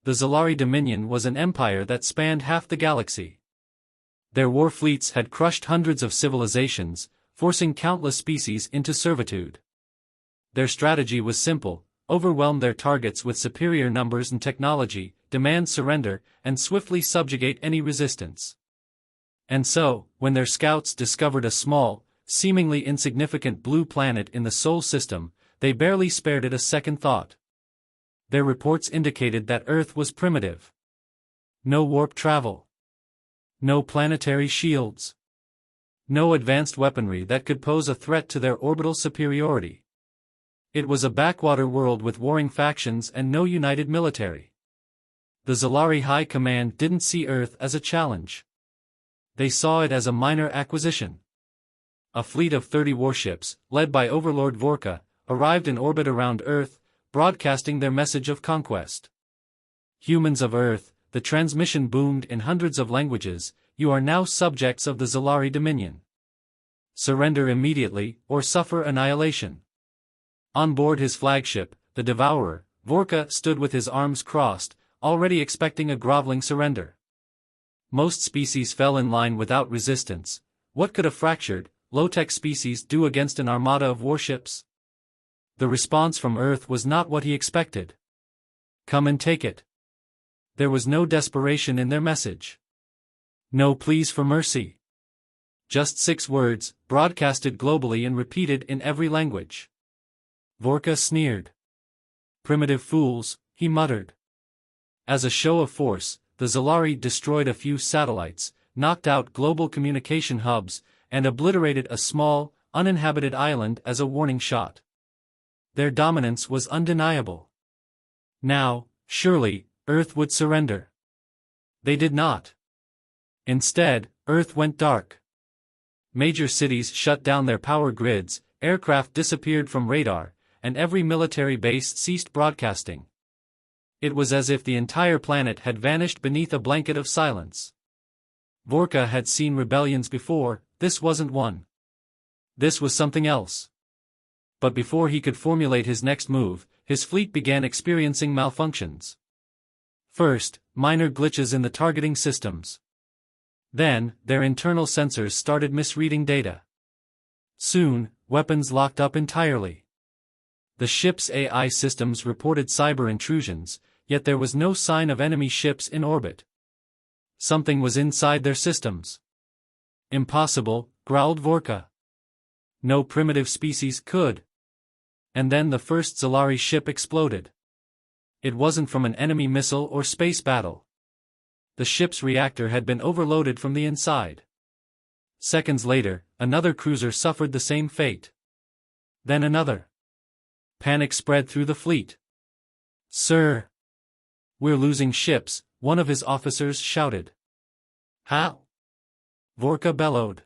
The Zalari Dominion was an empire that spanned half the galaxy. Their war fleets had crushed hundreds of civilizations, forcing countless species into servitude. Their strategy was simple: overwhelm their targets with superior numbers and technology, demand surrender, and swiftly subjugate any resistance. And so, when their scouts discovered a small, seemingly insignificant blue planet in the Sol system, they barely spared it a second thought. Their reports indicated that Earth was primitive. No warp travel. No planetary shields. No advanced weaponry that could pose a threat to their orbital superiority. It was a backwater world with warring factions and no united military. The Zalari High Command didn't see Earth as a challenge. They saw it as a minor acquisition. A fleet of 30 warships, led by Overlord Vorka, arrived in orbit around Earth, broadcasting their message of conquest. Humans of Earth, the transmission boomed in hundreds of languages, you are now subjects of the Zalari Dominion. Surrender immediately, or suffer annihilation. On board his flagship, the Devourer, Vorka stood with his arms crossed, already expecting a groveling surrender. Most species fell in line without resistance. What could a fractured, low-tech species do against an armada of warships? The response from Earth was not what he expected. Come and take it. There was no desperation in their message. No pleas for mercy. Just 6 words, broadcasted globally and repeated in every language. Vorka sneered. Primitive fools, he muttered. As a show of force, the Zalari destroyed a few satellites, knocked out global communication hubs, and obliterated a small, uninhabited island as a warning shot. Their dominance was undeniable. Now, surely, Earth would surrender. They did not. Instead, Earth went dark. Major cities shut down their power grids, aircraft disappeared from radar, and every military base ceased broadcasting. It was as if the entire planet had vanished beneath a blanket of silence. Vorka had seen rebellions before, this wasn't one. This was something else. But before he could formulate his next move, his fleet began experiencing malfunctions. First, minor glitches in the targeting systems. Then, their internal sensors started misreading data. Soon, weapons locked up entirely. The ship's AI systems reported cyber intrusions, yet there was no sign of enemy ships in orbit. Something was inside their systems. Impossible, growled Vorka. No primitive species could. And then the first Zalari ship exploded. It wasn't from an enemy missile or space battle. The ship's reactor had been overloaded from the inside. Seconds later, another cruiser suffered the same fate. Then another. Panic spread through the fleet. Sir! We're losing ships, one of his officers shouted. How? Vorka bellowed.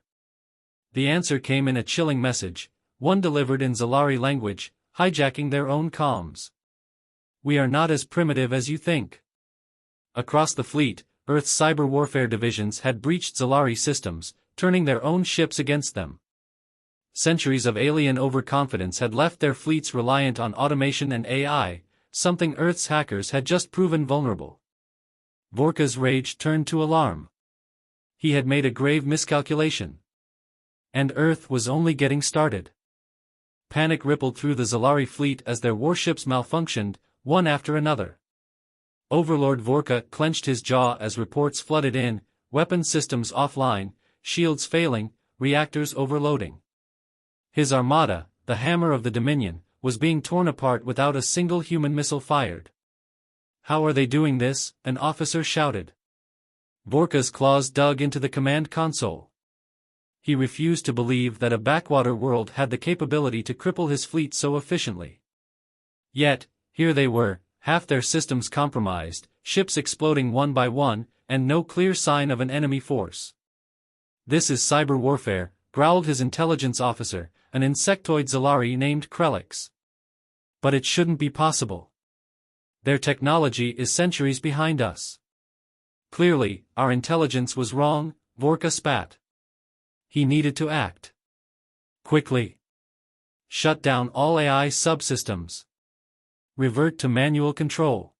The answer came in a chilling message, one delivered in Zalari language, hijacking their own comms. We are not as primitive as you think. Across the fleet, Earth's cyber warfare divisions had breached Zalari systems, turning their own ships against them. Centuries of alien overconfidence had left their fleets reliant on automation and AI, something Earth's hackers had just proven vulnerable. Vorka's rage turned to alarm. He had made a grave miscalculation. And Earth was only getting started. Panic rippled through the Zalari fleet as their warships malfunctioned, one after another. Overlord Vorka clenched his jaw as reports flooded in, weapon systems offline, shields failing, reactors overloading. His armada, the hammer of the Dominion, was being torn apart without a single human missile fired. How are they doing this? An officer shouted. Vorka's claws dug into the command console. He refused to believe that a backwater world had the capability to cripple his fleet so efficiently. Yet, here they were, half their systems compromised, ships exploding one by one, and no clear sign of an enemy force. This is cyber warfare, growled his intelligence officer, an insectoid Zalari named Krelix. But it shouldn't be possible. Their technology is centuries behind us. Clearly, our intelligence was wrong, Vorka spat. He needed to act. Quickly. Shut down all AI subsystems. Revert to manual control.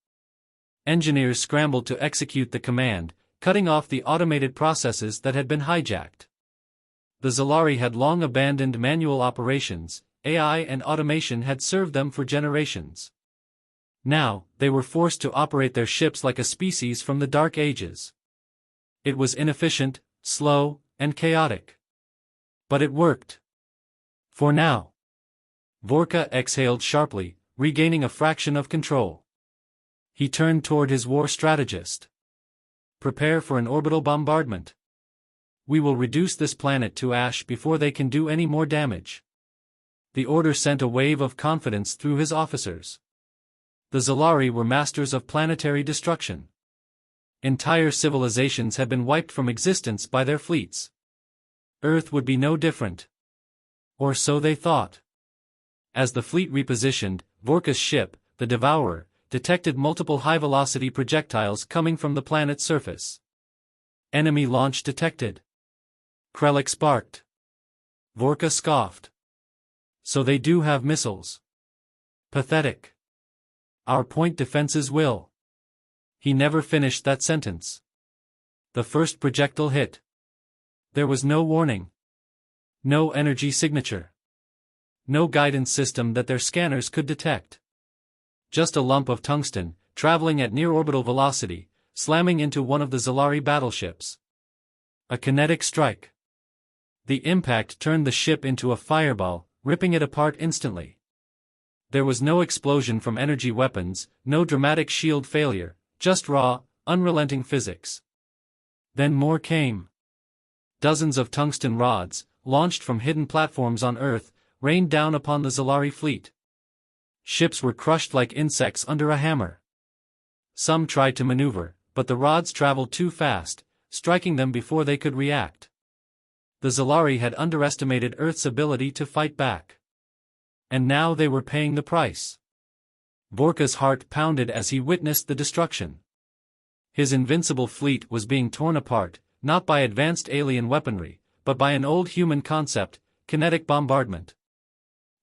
Engineers scrambled to execute the command, cutting off the automated processes that had been hijacked. The Zalari had long abandoned manual operations. AI and automation had served them for generations. Now, they were forced to operate their ships like a species from the Dark Ages. It was inefficient, slow, and chaotic. But it worked. For now. Vorka exhaled sharply, regaining a fraction of control. He turned toward his war strategist. Prepare for an orbital bombardment. We will reduce this planet to ash before they can do any more damage. The order sent a wave of confidence through his officers. The Zalari were masters of planetary destruction. Entire civilizations had been wiped from existence by their fleets. Earth would be no different. Or so they thought. As the fleet repositioned, Vorka's ship, the Devourer, detected multiple high-velocity projectiles coming from the planet's surface. Enemy launch detected. Krelix barked. Vorka scoffed. So they do have missiles. Pathetic. Our point defenses will. He never finished that sentence. The first projectile hit. There was no warning. No energy signature. No guidance system that their scanners could detect. Just a lump of tungsten, traveling at near-orbital velocity, slamming into one of the Zalari battleships. A kinetic strike. The impact turned the ship into a fireball, ripping it apart instantly. There was no explosion from energy weapons, no dramatic shield failure, just raw, unrelenting physics. Then more came. Dozens of tungsten rods, launched from hidden platforms on Earth, rained down upon the Zalari fleet. Ships were crushed like insects under a hammer. Some tried to maneuver, but the rods traveled too fast, striking them before they could react. The Zalari had underestimated Earth's ability to fight back. And now they were paying the price. Vorka's heart pounded as he witnessed the destruction. His invincible fleet was being torn apart, not by advanced alien weaponry, but by an old human concept, kinetic bombardment.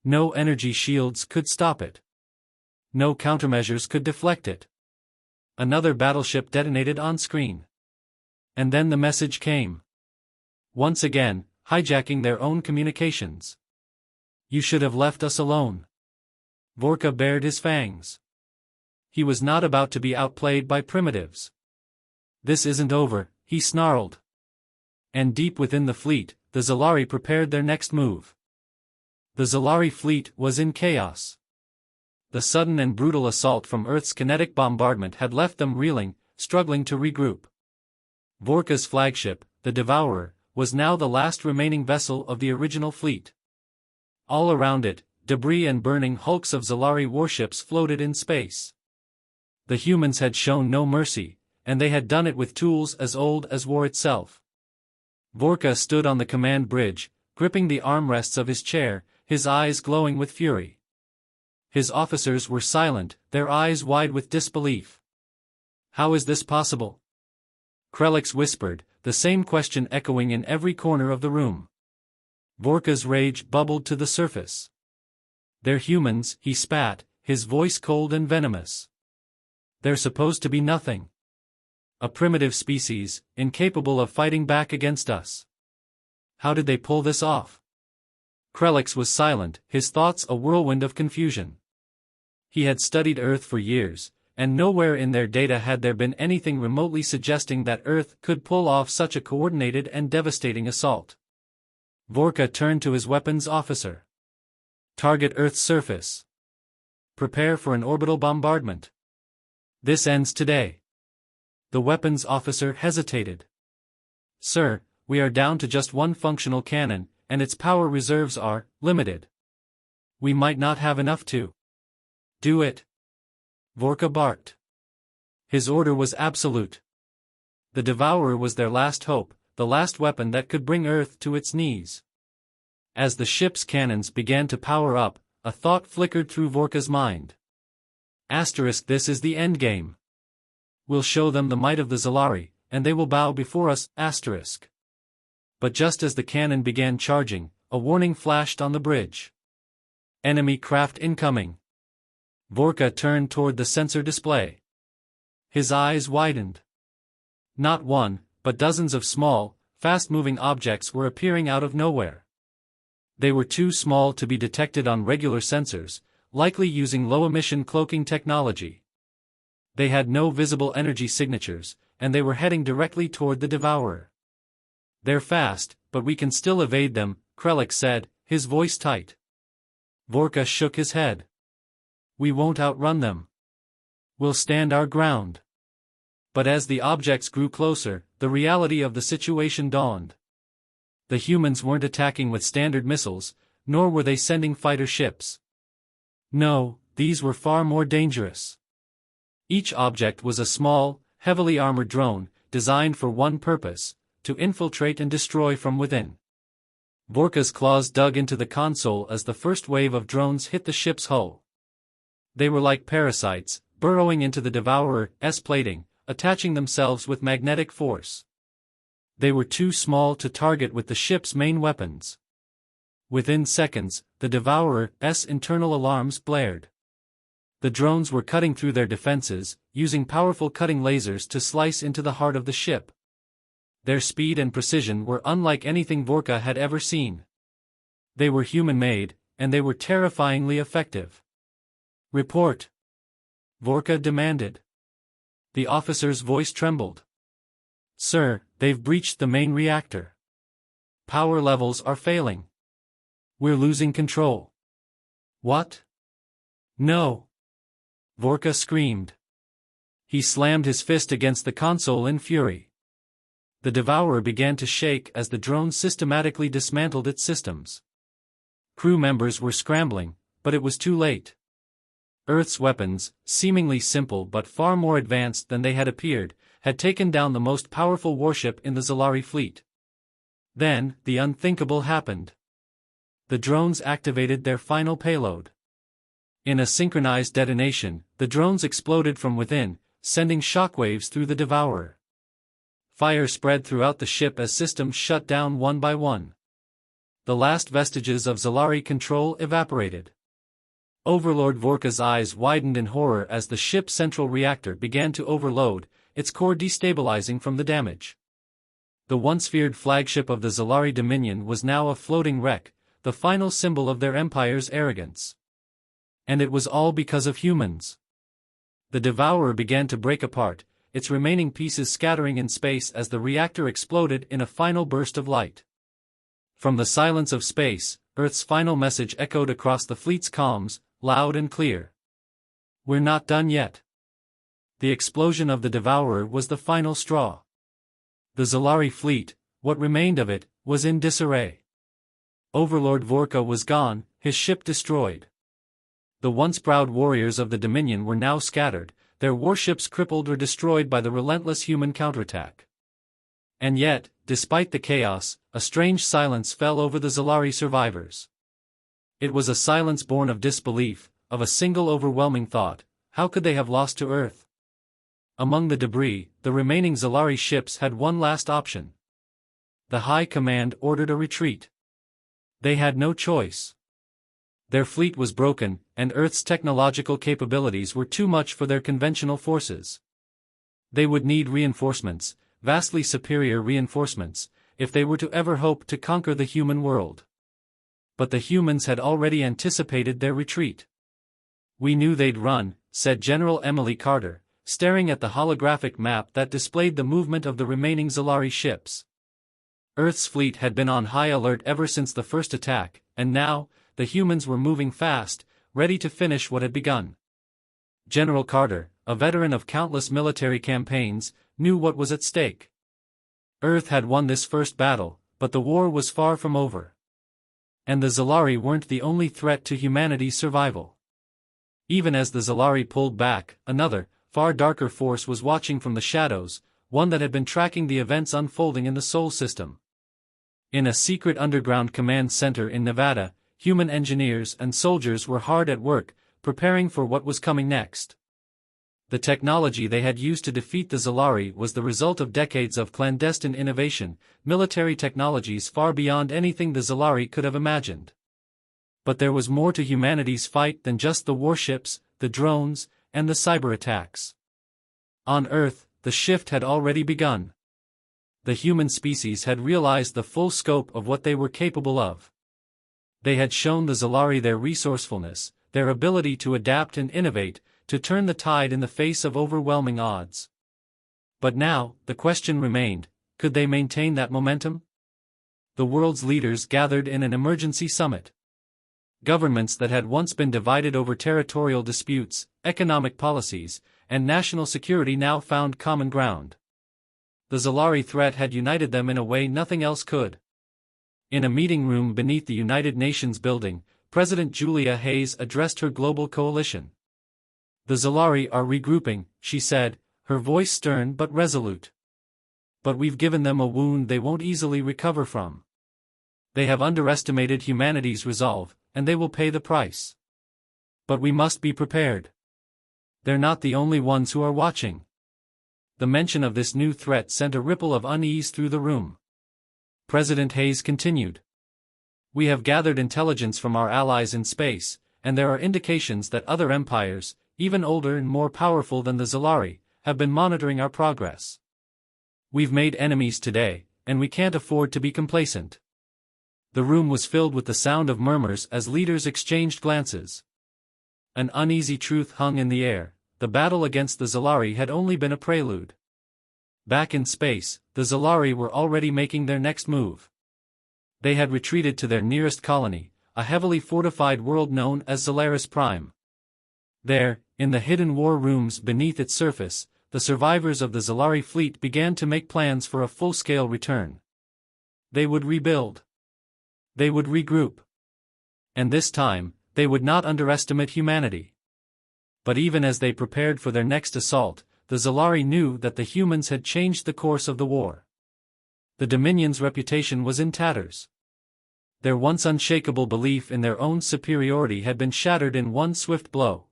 No energy shields could stop it. No countermeasures could deflect it. Another battleship detonated on screen. And then the message came. Once again, hijacking their own communications. You should have left us alone. Vorka bared his fangs. He was not about to be outplayed by primitives. This isn't over, he snarled. And deep within the fleet, the Zalari prepared their next move. The Zalari fleet was in chaos. The sudden and brutal assault from Earth's kinetic bombardment had left them reeling, struggling to regroup. Vorka's flagship, the Devourer, was now the last remaining vessel of the original fleet. All around it, debris and burning hulks of Zalari warships floated in space. The humans had shown no mercy, and they had done it with tools as old as war itself. Vorka stood on the command bridge, gripping the armrests of his chair, his eyes glowing with fury. His officers were silent, their eyes wide with disbelief. How is this possible? Krelix whispered, the same question echoing in every corner of the room. Vorka's rage bubbled to the surface. They're humans, he spat, his voice cold and venomous. They're supposed to be nothing. A primitive species, incapable of fighting back against us. How did they pull this off? Krelix was silent, his thoughts a whirlwind of confusion. He had studied Earth for years, and nowhere in their data had there been anything remotely suggesting that Earth could pull off such a coordinated and devastating assault. Vorka turned to his weapons officer. Target Earth's surface. Prepare for an orbital bombardment. This ends today. The weapons officer hesitated. Sir, we are down to just one functional cannon, and its power reserves are limited. We might not have enough to do it. Vorka barked. His order was absolute. The Devourer was their last hope, the last weapon that could bring Earth to its knees. As the ship's cannons began to power up, a thought flickered through Vorka's mind. This is the endgame. We'll show them the might of the Zalari, and they will bow before us. But just as the cannon began charging, a warning flashed on the bridge. Enemy craft incoming. Vorka turned toward the sensor display. His eyes widened. Not one, but dozens of small, fast-moving objects were appearing out of nowhere. They were too small to be detected on regular sensors, likely using low-emission cloaking technology. They had no visible energy signatures, and they were heading directly toward the Devourer. "They're fast, but we can still evade them," Krellick said, his voice tight. Vorka shook his head. "We won't outrun them. We'll stand our ground." But as the objects grew closer, the reality of the situation dawned. The humans weren't attacking with standard missiles, nor were they sending fighter ships. No, these were far more dangerous. Each object was a small, heavily armored drone, designed for one purpose: to infiltrate and destroy from within. Vorka's claws dug into the console as the first wave of drones hit the ship's hull. They were like parasites, burrowing into the Devourer's plating, attaching themselves with magnetic force. They were too small to target with the ship's main weapons. Within seconds, the Devourer's internal alarms blared. The drones were cutting through their defenses, using powerful cutting lasers to slice into the heart of the ship. Their speed and precision were unlike anything Vorka had ever seen. They were human-made, and they were terrifyingly effective. "Report," Vorka demanded. The officer's voice trembled. "Sir, they've breached the main reactor. Power levels are failing. We're losing control." "What? No!" Vorka screamed. He slammed his fist against the console in fury. The Devourer began to shake as the drone systematically dismantled its systems. Crew members were scrambling, but it was too late. Earth's weapons, seemingly simple but far more advanced than they had appeared, had taken down the most powerful warship in the Zalari fleet. Then, the unthinkable happened. The drones activated their final payload. In a synchronized detonation, the drones exploded from within, sending shockwaves through the Devourer. Fire spread throughout the ship as systems shut down one by one. The last vestiges of Zalari control evaporated. Overlord Vorka's eyes widened in horror as the ship's central reactor began to overload, its core destabilizing from the damage. The once feared flagship of the Zalari Dominion was now a floating wreck, the final symbol of their empire's arrogance. And it was all because of humans. The Devourer began to break apart, its remaining pieces scattering in space as the reactor exploded in a final burst of light. From the silence of space, Earth's final message echoed across the fleet's comms, loud and clear. "We're not done yet." The explosion of the Devourer was the final straw. The Zalari fleet, what remained of it, was in disarray. Overlord Vorka was gone, his ship destroyed. The once proud warriors of the Dominion were now scattered, their warships crippled or destroyed by the relentless human counterattack. And yet, despite the chaos, a strange silence fell over the Zalari survivors. It was a silence born of disbelief, of a single overwhelming thought: how could they have lost to Earth? Among the debris, the remaining Zalari ships had one last option. The High Command ordered a retreat. They had no choice. Their fleet was broken, and Earth's technological capabilities were too much for their conventional forces. They would need reinforcements, vastly superior reinforcements, if they were to ever hope to conquer the human world. But the humans had already anticipated their retreat. "We knew they'd run," said General Emily Carter, staring at the holographic map that displayed the movement of the remaining Zalari ships. Earth's fleet had been on high alert ever since the first attack, and now, the humans were moving fast, ready to finish what had begun. General Carter, a veteran of countless military campaigns, knew what was at stake. Earth had won this first battle, but the war was far from over. And the Zalari weren't the only threat to humanity's survival. Even as the Zalari pulled back, another, far darker force was watching from the shadows, one that had been tracking the events unfolding in the Sol system. In a secret underground command center in Nevada, human engineers and soldiers were hard at work, preparing for what was coming next. The technology they had used to defeat the Zalari was the result of decades of clandestine innovation, military technologies far beyond anything the Zalari could have imagined. But there was more to humanity's fight than just the warships, the drones, and the cyber attacks. On Earth, the shift had already begun. The human species had realized the full scope of what they were capable of. They had shown the Zalari their resourcefulness, their ability to adapt and innovate, to turn the tide in the face of overwhelming odds. But now, the question remained, could they maintain that momentum? The world's leaders gathered in an emergency summit. Governments that had once been divided over territorial disputes, economic policies, and national security now found common ground. The Zalari threat had united them in a way nothing else could. In a meeting room beneath the United Nations building, President Julia Hayes addressed her global coalition. The Zalari are regrouping, she said, her voice stern but resolute. But we've given them a wound they won't easily recover from. They have underestimated humanity's resolve, and they will pay the price. But we must be prepared. They're not the only ones who are watching. The mention of this new threat sent a ripple of unease through the room. President Hayes continued. We have gathered intelligence from our allies in space, and there are indications that other empires, even older and more powerful than the Zalari, have been monitoring our progress. We've made enemies today, and we can't afford to be complacent. The room was filled with the sound of murmurs as leaders exchanged glances. An uneasy truth hung in the air: the battle against the Zalari had only been a prelude. Back in space, the Zalari were already making their next move. They had retreated to their nearest colony, a heavily fortified world known as Zalaris Prime. There, in the hidden war rooms beneath its surface, the survivors of the Zalari fleet began to make plans for a full-scale return. They would rebuild. They would regroup. And this time, they would not underestimate humanity. But even as they prepared for their next assault, the Zalari knew that the humans had changed the course of the war. The Dominion's reputation was in tatters. Their once unshakable belief in their own superiority had been shattered in one swift blow.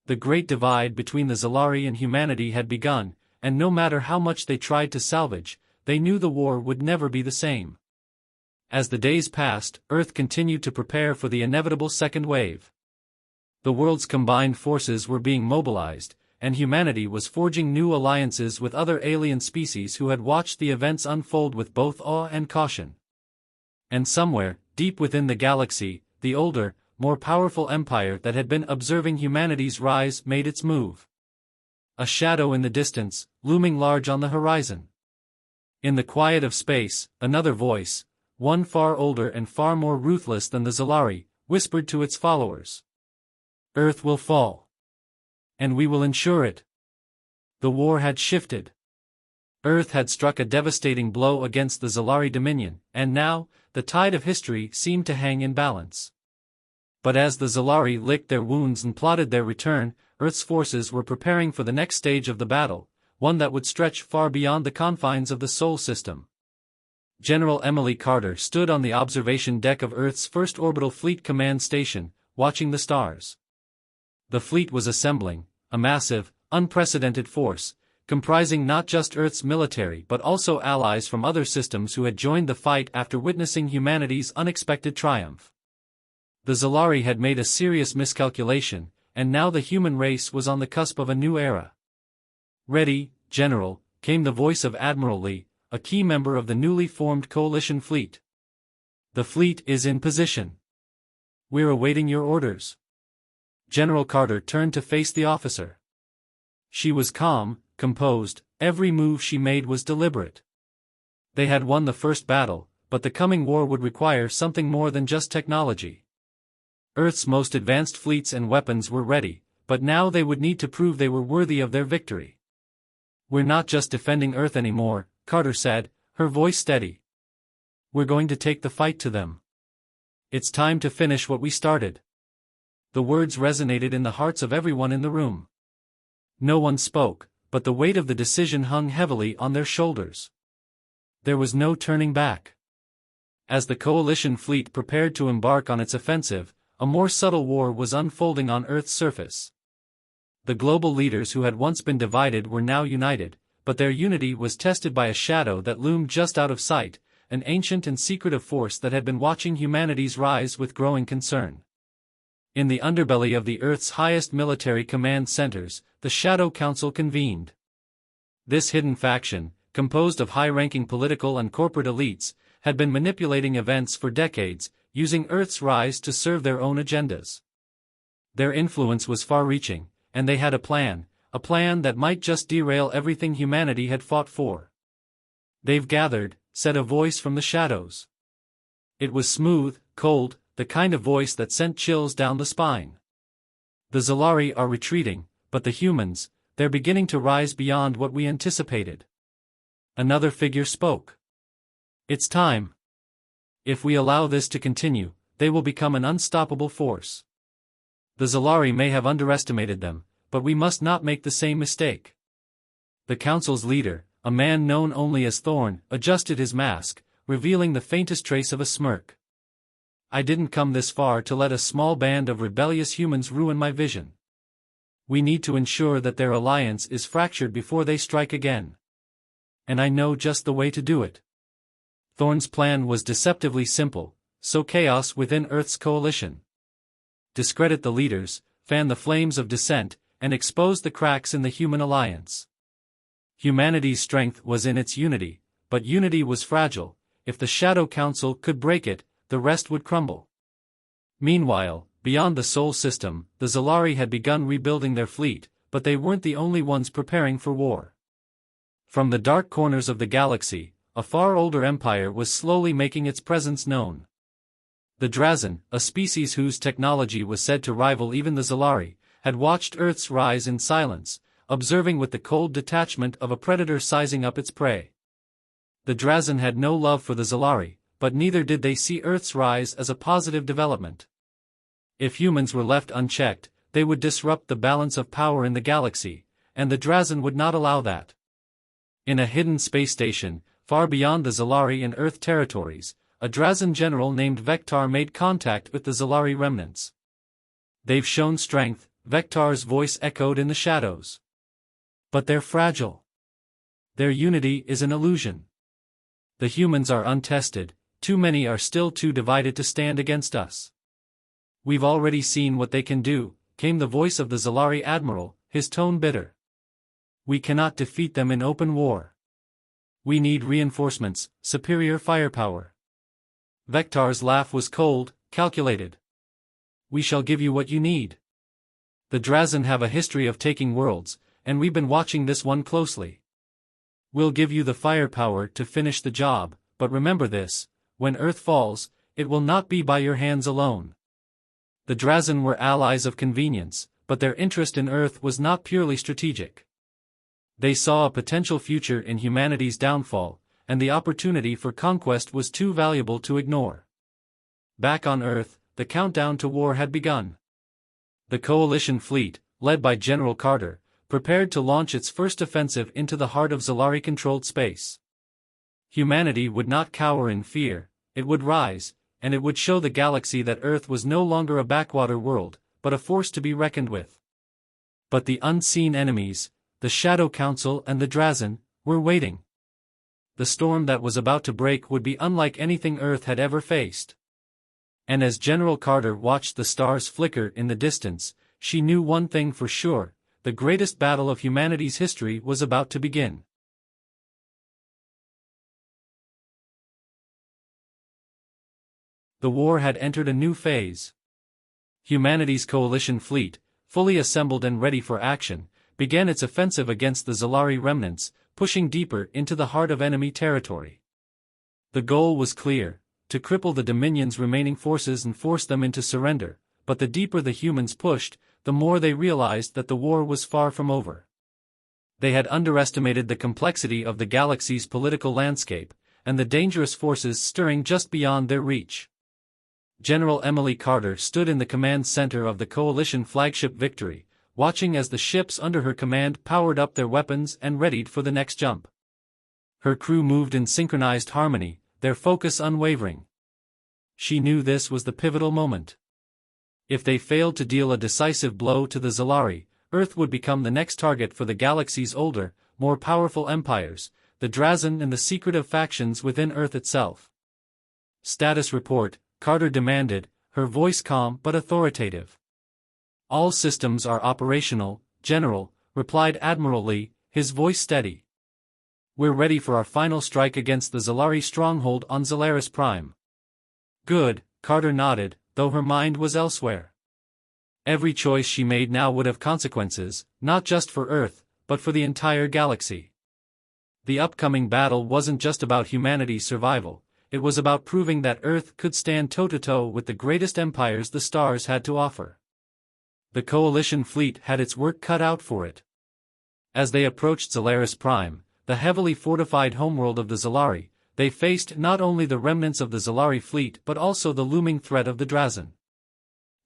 The great divide between the Zalari and humanity had begun, and no matter how much they tried to salvage, they knew the war would never be the same. As the days passed, Earth continued to prepare for the inevitable second wave. The world's combined forces were being mobilized, and humanity was forging new alliances with other alien species who had watched the events unfold with both awe and caution. And somewhere, deep within the galaxy, the older, more powerful empire that had been observing humanity's rise made its move. A shadow in the distance, looming large on the horizon. In the quiet of space, another voice, one far older and far more ruthless than the Zalari, whispered to its followers. Earth will fall. And we will ensure it. The war had shifted. Earth had struck a devastating blow against the Zalari Dominion, and now, the tide of history seemed to hang in balance. But as the Zalari licked their wounds and plotted their return, Earth's forces were preparing for the next stage of the battle, one that would stretch far beyond the confines of the Sol system. General Emily Carter stood on the observation deck of Earth's first orbital fleet command station, watching the stars. The fleet was assembling, a massive, unprecedented force, comprising not just Earth's military but also allies from other systems who had joined the fight after witnessing humanity's unexpected triumph. The Zalari had made a serious miscalculation, and now the human race was on the cusp of a new era. Ready, General, came the voice of Admiral Lee, a key member of the newly formed coalition fleet. The fleet is in position. We're awaiting your orders. General Carter turned to face the officer. She was calm, composed, every move she made was deliberate. They had won the first battle, but the coming war would require something more than just technology. Earth's most advanced fleets and weapons were ready, but now they would need to prove they were worthy of their victory. We're not just defending Earth anymore, Carter said, her voice steady. We're going to take the fight to them. It's time to finish what we started. The words resonated in the hearts of everyone in the room. No one spoke, but the weight of the decision hung heavily on their shoulders. There was no turning back. As the coalition fleet prepared to embark on its offensive, a more subtle war was unfolding on Earth's surface. The global leaders who had once been divided were now united, but their unity was tested by a shadow that loomed just out of sight, an ancient and secretive force that had been watching humanity's rise with growing concern. In the underbelly of the Earth's highest military command centers, the Shadow Council convened. This hidden faction, composed of high-ranking political and corporate elites, had been manipulating events for decades, using Earth's rise to serve their own agendas. Their influence was far-reaching, and they had a plan that might just derail everything humanity had fought for. "They've gathered," said a voice from the shadows. It was smooth, cold, the kind of voice that sent chills down the spine. "The Zalari are retreating, but the humans, they're beginning to rise beyond what we anticipated." Another figure spoke. "It's time. If we allow this to continue, they will become an unstoppable force. The Zalari may have underestimated them, but we must not make the same mistake." The council's leader, a man known only as Thorn, adjusted his mask, revealing the faintest trace of a smirk. "I didn't come this far to let a small band of rebellious humans ruin my vision. We need to ensure that their alliance is fractured before they strike again. And I know just the way to do it." Thorn's plan was deceptively simple: sow chaos within Earth's coalition. Discredit the leaders, fan the flames of dissent, and expose the cracks in the human alliance. Humanity's strength was in its unity, but unity was fragile. If the Shadow Council could break it, the rest would crumble. Meanwhile, beyond the Sol system, the Zalari had begun rebuilding their fleet, but they weren't the only ones preparing for war. From the dark corners of the galaxy, a far older empire was slowly making its presence known. The Drazen, a species whose technology was said to rival even the Zalari, had watched Earth's rise in silence, observing with the cold detachment of a predator sizing up its prey. The Drazen had no love for the Zalari, but neither did they see Earth's rise as a positive development. If humans were left unchecked, they would disrupt the balance of power in the galaxy, and the Drazen would not allow that. In a hidden space station, far beyond the Zalari and Earth territories, a Drazen general named Vectar made contact with the Zalari remnants. "They've shown strength," Vectar's voice echoed in the shadows. "But they're fragile. Their unity is an illusion. The humans are untested, too many are still too divided to stand against us." "We've already seen what they can do," came the voice of the Zalari admiral, his tone bitter. "We cannot defeat them in open war. We need reinforcements, superior firepower." Vectar's laugh was cold, calculated. "We shall give you what you need. The Drazen have a history of taking worlds, and we've been watching this one closely. We'll give you the firepower to finish the job, but remember this: when Earth falls, it will not be by your hands alone." The Drazen were allies of convenience, but their interest in Earth was not purely strategic. They saw a potential future in humanity's downfall, and the opportunity for conquest was too valuable to ignore. Back on Earth, the countdown to war had begun. The Coalition fleet, led by General Carter, prepared to launch its first offensive into the heart of Zalari-controlled space. Humanity would not cower in fear, it would rise, and it would show the galaxy that Earth was no longer a backwater world, but a force to be reckoned with. But the unseen enemies, the Shadow Council and the Drazen, were waiting. The storm that was about to break would be unlike anything Earth had ever faced. And as General Carter watched the stars flicker in the distance, she knew one thing for sure: the greatest battle of humanity's history was about to begin. The war had entered a new phase. Humanity's coalition fleet, fully assembled and ready for action, began its offensive against the Zalari remnants, pushing deeper into the heart of enemy territory. The goal was clear: to cripple the Dominion's remaining forces and force them into surrender, but the deeper the humans pushed, the more they realized that the war was far from over. They had underestimated the complexity of the galaxy's political landscape, and the dangerous forces stirring just beyond their reach. General Emily Carter stood in the command center of the Coalition flagship Victory, watching as the ships under her command powered up their weapons and readied for the next jump. Her crew moved in synchronized harmony, their focus unwavering. She knew this was the pivotal moment. If they failed to deal a decisive blow to the Zalari, Earth would become the next target for the galaxy's older, more powerful empires, the Drazen and the secretive factions within Earth itself. "Status report," Carter demanded, her voice calm but authoritative. All systems are operational, General, replied Admiral Lee, his voice steady. We're ready for our final strike against the Zalari stronghold on Zalaris Prime. Good, Carter nodded, though her mind was elsewhere. Every choice she made now would have consequences, not just for Earth, but for the entire galaxy. The upcoming battle wasn't just about humanity's survival, it was about proving that Earth could stand toe-to-toe with the greatest empires the stars had to offer. The Coalition fleet had its work cut out for it. As they approached Zalaris Prime, the heavily fortified homeworld of the Zalari, they faced not only the remnants of the Zalari fleet but also the looming threat of the Drazen.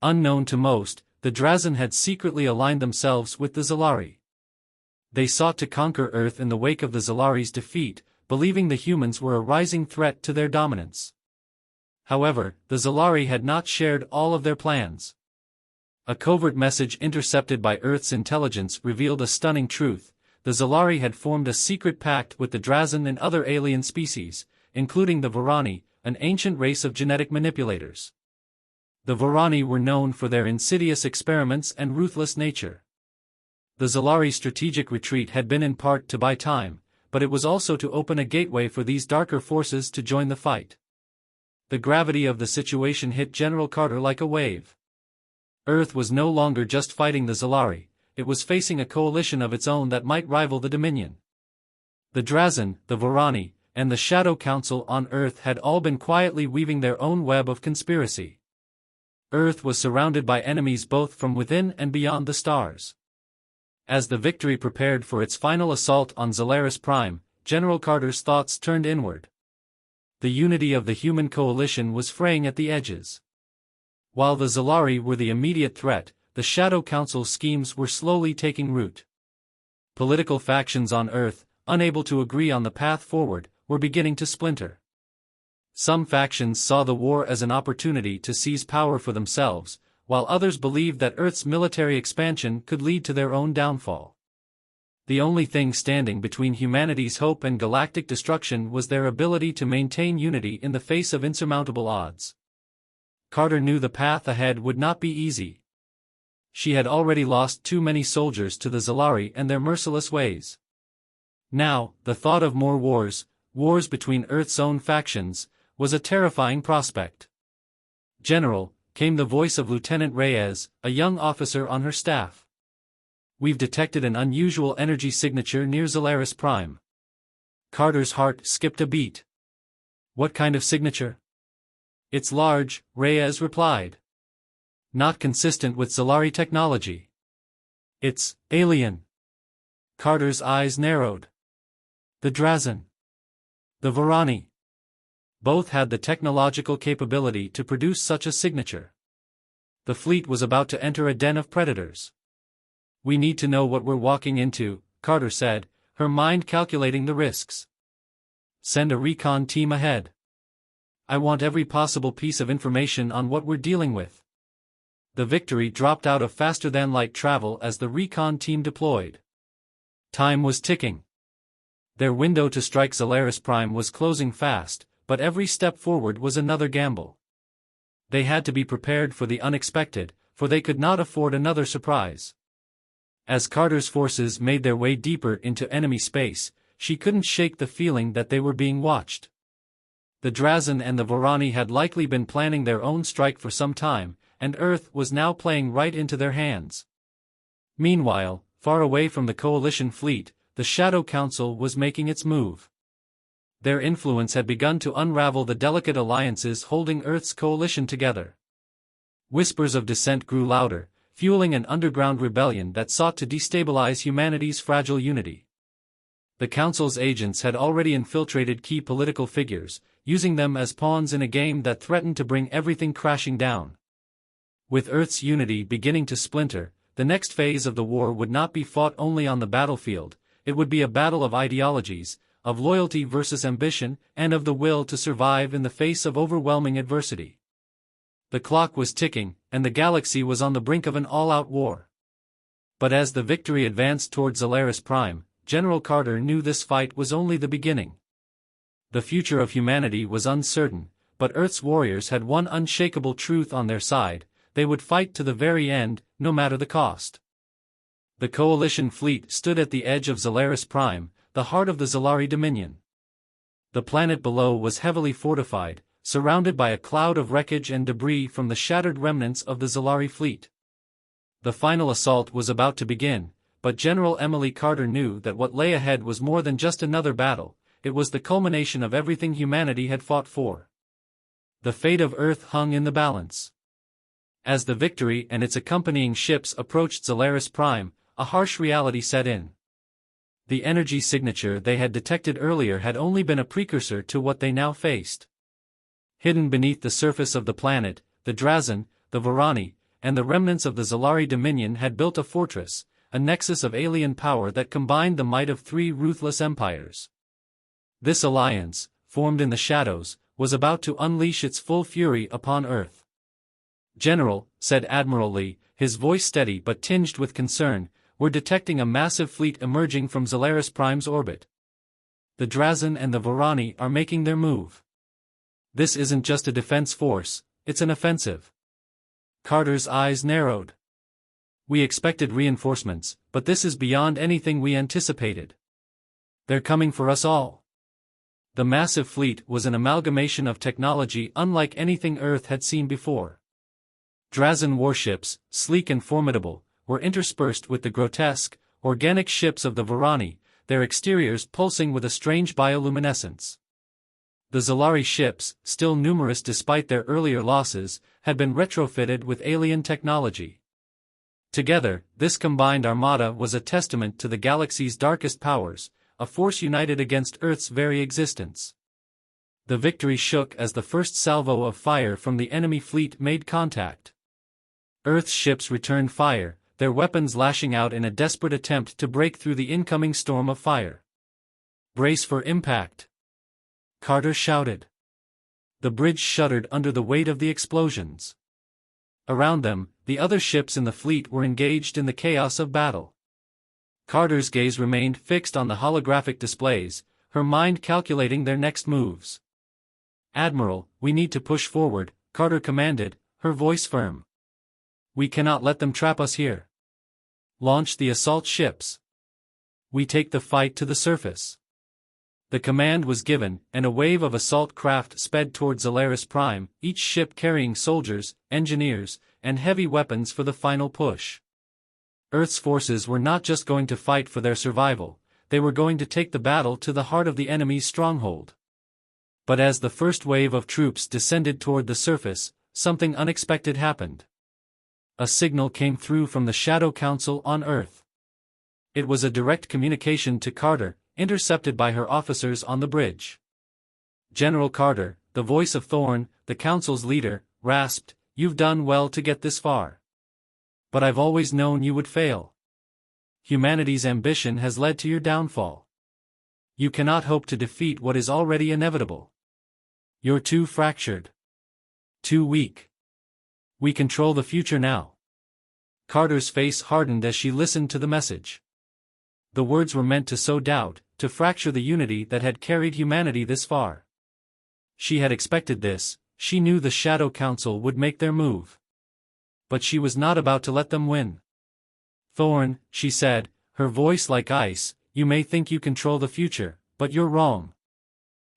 Unknown to most, the Drazen had secretly aligned themselves with the Zalari. They sought to conquer Earth in the wake of the Zalari's defeat, believing the humans were a rising threat to their dominance. However, the Zalari had not shared all of their plans. A covert message intercepted by Earth's intelligence revealed a stunning truth: the Zalari had formed a secret pact with the Drazen and other alien species, including the Varani, an ancient race of genetic manipulators. The Varani were known for their insidious experiments and ruthless nature. The Zalari's strategic retreat had been in part to buy time, but it was also to open a gateway for these darker forces to join the fight. The gravity of the situation hit General Carter like a wave. Earth was no longer just fighting the Zalari, it was facing a coalition of its own that might rival the Dominion. The Drazen, the Varani, and the Shadow Council on Earth had all been quietly weaving their own web of conspiracy. Earth was surrounded by enemies both from within and beyond the stars. As the Victory prepared for its final assault on Zalaris Prime, General Carter's thoughts turned inward. The unity of the human coalition was fraying at the edges. While the Zalari were the immediate threat, the Shadow Council's schemes were slowly taking root. Political factions on Earth, unable to agree on the path forward, were beginning to splinter. Some factions saw the war as an opportunity to seize power for themselves, while others believed that Earth's military expansion could lead to their own downfall. The only thing standing between humanity's hope and galactic destruction was their ability to maintain unity in the face of insurmountable odds. Carter knew the path ahead would not be easy. She had already lost too many soldiers to the Zalari and their merciless ways. Now, the thought of more wars between Earth's own factions, was a terrifying prospect. General, came the voice of Lieutenant Reyes, a young officer on her staff. We've detected an unusual energy signature near Zalaris Prime. Carter's heart skipped a beat. What kind of signature? It's large, Reyes replied. Not consistent with Zalari technology. It's alien. Carter's eyes narrowed. The Drazen. The Varani. Both had the technological capability to produce such a signature. The fleet was about to enter a den of predators. We need to know what we're walking into, Carter said, her mind calculating the risks. Send a recon team ahead. I want every possible piece of information on what we're dealing with. The Victory dropped out of faster-than-light travel as the recon team deployed. Time was ticking. Their window to strike Zalaris Prime was closing fast, but every step forward was another gamble. They had to be prepared for the unexpected, for they could not afford another surprise. As Carter's forces made their way deeper into enemy space, she couldn't shake the feeling that they were being watched. The Drazen and the Varani had likely been planning their own strike for some time, and Earth was now playing right into their hands. Meanwhile, far away from the Coalition fleet, the Shadow Council was making its move. Their influence had begun to unravel the delicate alliances holding Earth's coalition together. Whispers of dissent grew louder, fueling an underground rebellion that sought to destabilize humanity's fragile unity. The Council's agents had already infiltrated key political figures, using them as pawns in a game that threatened to bring everything crashing down. With Earth's unity beginning to splinter, the next phase of the war would not be fought only on the battlefield, it would be a battle of ideologies, of loyalty versus ambition, and of the will to survive in the face of overwhelming adversity. The clock was ticking, and the galaxy was on the brink of an all-out war. But as the Victory advanced towards Zalaris Prime, General Carter knew this fight was only the beginning. The future of humanity was uncertain, but Earth's warriors had one unshakable truth on their side: they would fight to the very end, no matter the cost. The Coalition fleet stood at the edge of Zalaris Prime, the heart of the Zalari Dominion. The planet below was heavily fortified, surrounded by a cloud of wreckage and debris from the shattered remnants of the Zalari fleet. The final assault was about to begin, but General Emily Carter knew that what lay ahead was more than just another battle, it was the culmination of everything humanity had fought for. The fate of Earth hung in the balance. As the Victory and its accompanying ships approached Zalaris Prime, a harsh reality set in. The energy signature they had detected earlier had only been a precursor to what they now faced. Hidden beneath the surface of the planet, the Drazen, the Varani, and the remnants of the Zalari Dominion had built a fortress, a nexus of alien power that combined the might of three ruthless empires. This alliance, formed in the shadows, was about to unleash its full fury upon Earth. "General," said Admiral Lee, his voice steady but tinged with concern, "we're detecting a massive fleet emerging from Zalaris Prime's orbit. The Drazen and the Varani are making their move. This isn't just a defense force, it's an offensive." Carter's eyes narrowed. "We expected reinforcements, but this is beyond anything we anticipated. They're coming for us all." The massive fleet was an amalgamation of technology unlike anything Earth had seen before. Drazen warships, sleek and formidable, were interspersed with the grotesque, organic ships of the Varani, their exteriors pulsing with a strange bioluminescence. The Zalari ships, still numerous despite their earlier losses, had been retrofitted with alien technology. Together, this combined armada was a testament to the galaxy's darkest powers, a force united against Earth's very existence. The Victory shook as the first salvo of fire from the enemy fleet made contact. Earth's ships returned fire, their weapons lashing out in a desperate attempt to break through the incoming storm of fire. "Brace for impact," Carter shouted. The bridge shuddered under the weight of the explosions. Around them, the other ships in the fleet were engaged in the chaos of battle. Carter's gaze remained fixed on the holographic displays, her mind calculating their next moves. "Admiral, we need to push forward," Carter commanded, her voice firm. "We cannot let them trap us here. Launch the assault ships. We take the fight to the surface." The command was given, and a wave of assault craft sped toward Zalaris Prime, each ship carrying soldiers, engineers, and heavy weapons for the final push. Earth's forces were not just going to fight for their survival, they were going to take the battle to the heart of the enemy's stronghold. But as the first wave of troops descended toward the surface, something unexpected happened. A signal came through from the Shadow Council on Earth. It was a direct communication to Carter, intercepted by her officers on the bridge. General Carter, the voice of Thorne, the Council's leader, rasped, "You've done well to get this far. But I've always known you would fail. Humanity's ambition has led to your downfall. You cannot hope to defeat what is already inevitable. You're too fractured. Too weak. We control the future now." Carter's face hardened as she listened to the message. The words were meant to sow doubt, to fracture the unity that had carried humanity this far. She had expected this, she knew the Shadow Council would make their move. But she was not about to let them win. "Thorne," she said, her voice like ice, "you may think you control the future, but you're wrong.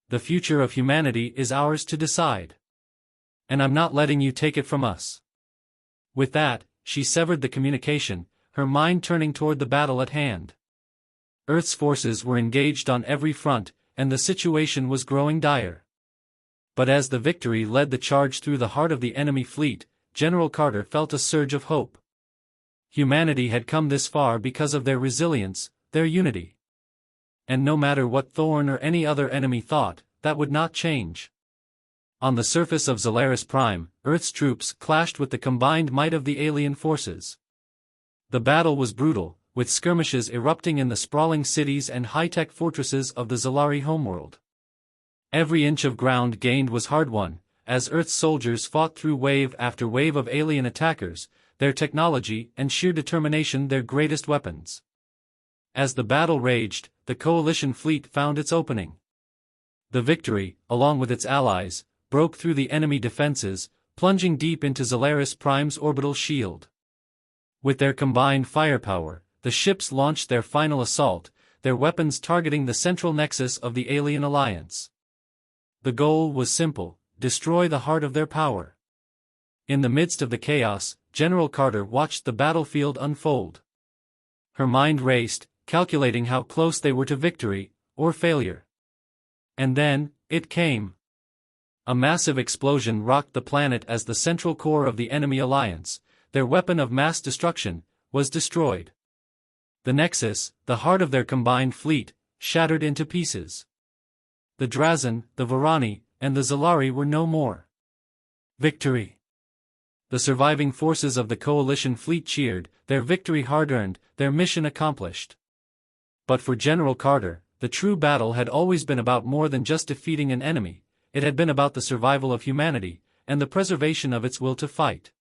The future of humanity is ours to decide. And I'm not letting you take it from us." With that, she severed the communication, her mind turning toward the battle at hand. Earth's forces were engaged on every front, and the situation was growing dire. But as the Victory led the charge through the heart of the enemy fleet, General Carter felt a surge of hope. Humanity had come this far because of their resilience, their unity. And no matter what Thorne or any other enemy thought, that would not change. On the surface of Zalaris Prime, Earth's troops clashed with the combined might of the alien forces. The battle was brutal, with skirmishes erupting in the sprawling cities and high-tech fortresses of the Zalari homeworld. Every inch of ground gained was hard-won, as Earth's soldiers fought through wave after wave of alien attackers, their technology and sheer determination their greatest weapons. As the battle raged, the Coalition fleet found its opening. The Victory, along with its allies, broke through the enemy defenses, plunging deep into Zolaris Prime's orbital shield. With their combined firepower, the ships launched their final assault, their weapons targeting the central nexus of the alien alliance. The goal was simple: destroy the heart of their power. In the midst of the chaos, General Carter watched the battlefield unfold. Her mind raced, calculating how close they were to victory, or failure. And then, it came. A massive explosion rocked the planet as the central core of the enemy alliance, their weapon of mass destruction, was destroyed. The Nexus, the heart of their combined fleet, shattered into pieces. The Drazen, the Varani, and the Zalari were no more. Victory! The surviving forces of the coalition fleet cheered, their victory hard-earned, their mission accomplished. But for General Carter, the true battle had always been about more than just defeating an enemy. It had been about the survival of humanity, and the preservation of its will to fight.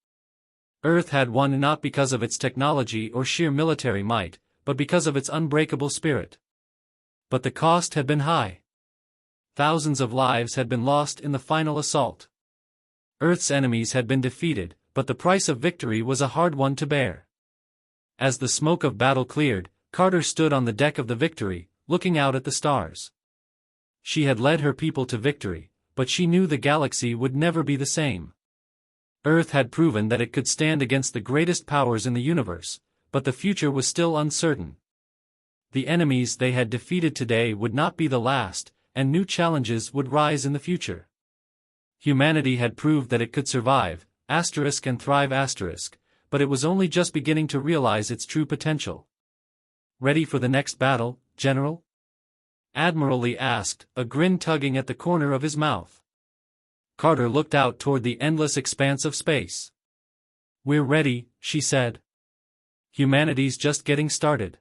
Earth had won not because of its technology or sheer military might, but because of its unbreakable spirit. But the cost had been high. Thousands of lives had been lost in the final assault. Earth's enemies had been defeated, but the price of victory was a hard one to bear. As the smoke of battle cleared, Carter stood on the deck of the Victory, looking out at the stars. She had led her people to victory, but she knew the galaxy would never be the same. Earth had proven that it could stand against the greatest powers in the universe, but the future was still uncertain. The enemies they had defeated today would not be the last, and new challenges would rise in the future. Humanity had proved that it could survive, and thrive, but it was only just beginning to realize its true potential. Ready for the next battle, General? Admiral Lee asked, a grin tugging at the corner of his mouth. Carter looked out toward the endless expanse of space. We're ready, she said. Humanity's just getting started.